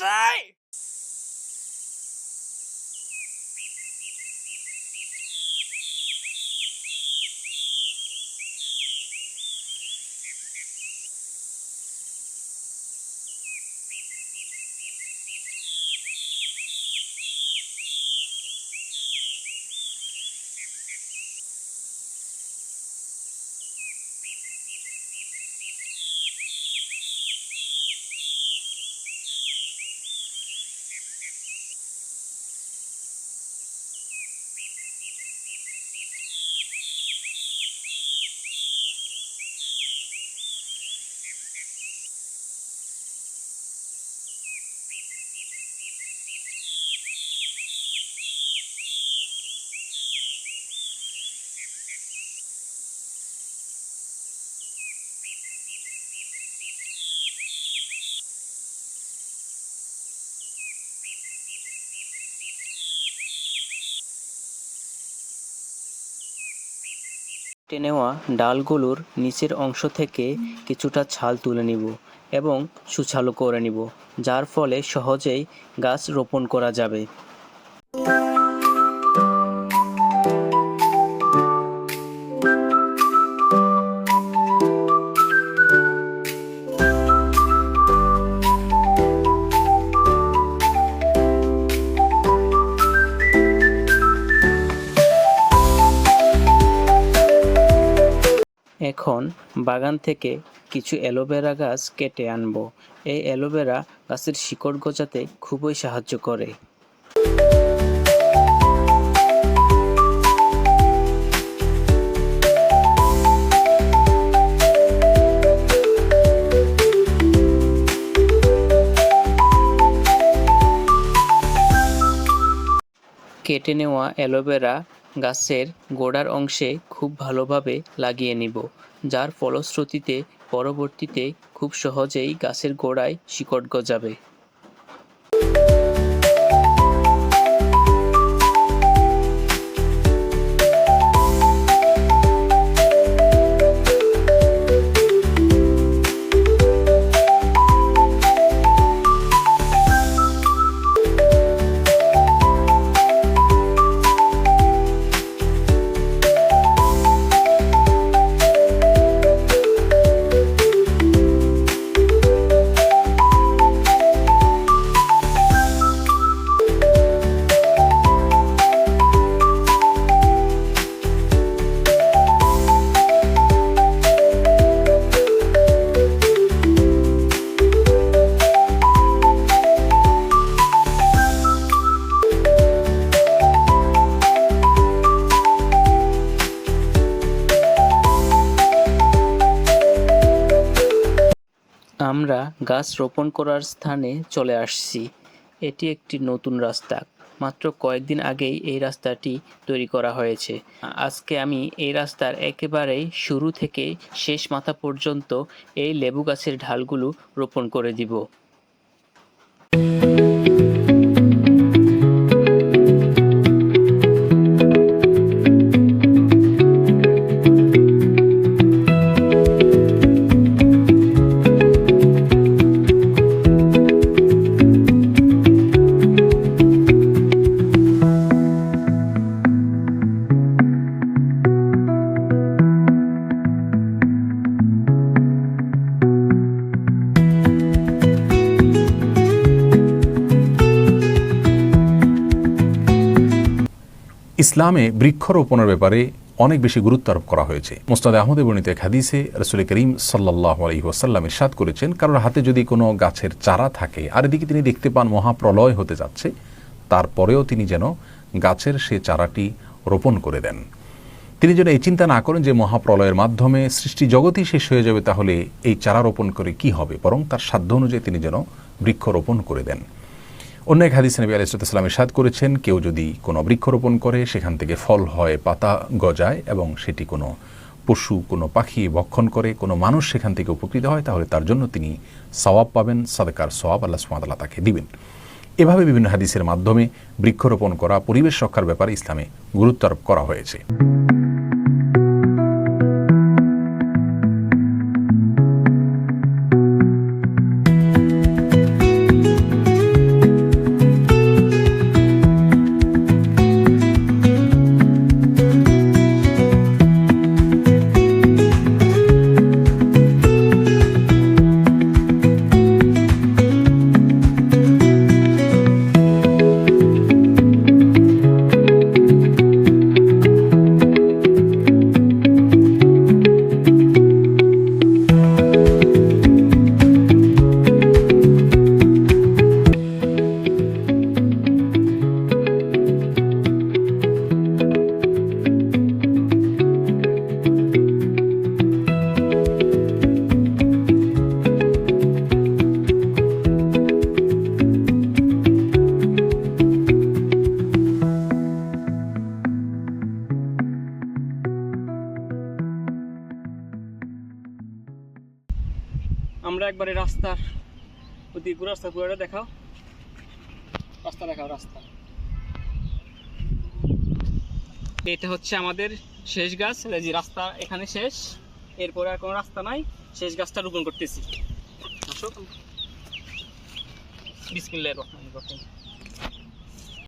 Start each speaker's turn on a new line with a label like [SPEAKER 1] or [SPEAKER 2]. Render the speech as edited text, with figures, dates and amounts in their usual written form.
[SPEAKER 1] যায়।
[SPEAKER 2] কেটে নেওয়া ডালগুলোর নিচের অংশ থেকে কিছুটা ছাল তুলে নিব এবং সুচালো করে নিব, যার ফলে সহজেই গাছ রোপণ করা যাবে। এখন বাগান থেকে কিছু অ্যালোভেরা গাছ কেটে আনব। এই অ্যালোভেরা গাছের শিকড় গজাতে খুবই সাহায্য করে। কেটে নেওয়া অ্যালোভেরা গাছের গোড়ার অংশে খুব ভালোভাবে লাগিয়ে নিব, যার ফলশ্রুতিতে পরবর্তীতে খুব সহজেই গাছের গোড়ায় শিকড় গজাবে। আমরা গাছ রোপণ করার স্থানে চলে আসছি। এটি একটি নতুন রাস্তা। মাত্র কয়েকদিন আগেই এই রাস্তাটি তৈরি করা হয়েছে। আজকে আমি এই রাস্তার একেবারেই শুরু থেকে শেষ মাথা পর্যন্ত এই লেবু গাছের ঢালগুলো রোপণ করে দিব।
[SPEAKER 3] ইসলামে বৃক্ষরোপণের ব্যাপারে অনেক বেশি গুরুত্ব আরোপ করা হয়েছে। মুসনাদে আহমদে বর্ণিত এক হাদিসে রাসূল করিম সাল্লাল্লাহু আলাইহি ওয়াসাল্লাম ইরশাদ করেছেন, কারোর হাতে যদি কোনো গাছের চারা থাকে আর এদিকে তিনি দেখতে পান মহাপ্রলয় হতে যাচ্ছে, তারপরেও তিনি যেন গাছের সে চারাটি রোপণ করে দেন। তিনি যেন এই চিন্তা না করেন যে মহাপ্রলয়ের মাধ্যমে সৃষ্টি জগতই শেষ হয়ে যাবে, তাহলে এই চারা রোপণ করে কি হবে, বরং তার সাধ্য অনুযায়ী তিনি যেন বৃক্ষ রোপণ করে দেন। অন্য এক হাদিসে নবী আলাইহিস সালাম ইরশাদ করেছেন, কেউ যদি কোনো বৃক্ষরোপণ করে, সেখান থেকে ফল হয়, পাতা গজায় এবং সেটি কোনো পশু, কোনো পাখি ভক্ষণ করে, কোনো মানুষ সেখান থেকে উপকৃত হয়, তাহলে তার জন্য তিনি সওয়াব পাবেন, সাদকার সওয়াব আল্লাহ সুবহানাহু ওয়া তাআলা তাকে দিবেন। এভাবে বিভিন্ন হাদিসের মাধ্যমে বৃক্ষরোপণ করা, পরিবেশ রক্ষার ব্যাপারে ইসলামে গুরুত্ব আরোপ করা হয়েছে।
[SPEAKER 1] আমরা একবারে রাস্তার ওদিকে পুরো রাস্তা পুরোটা দেখাও, রাস্তা দেখাও, রাস্তা। এটা হচ্ছে আমাদের শেষ গাছ, এই যে রাস্তা এখানে শেষ, এরপরে আর কোনো রাস্তা নাই, শেষ গাছটা রোপণ করতেছি। আসো, বিসমিল্লাহির রহমানির রহিম।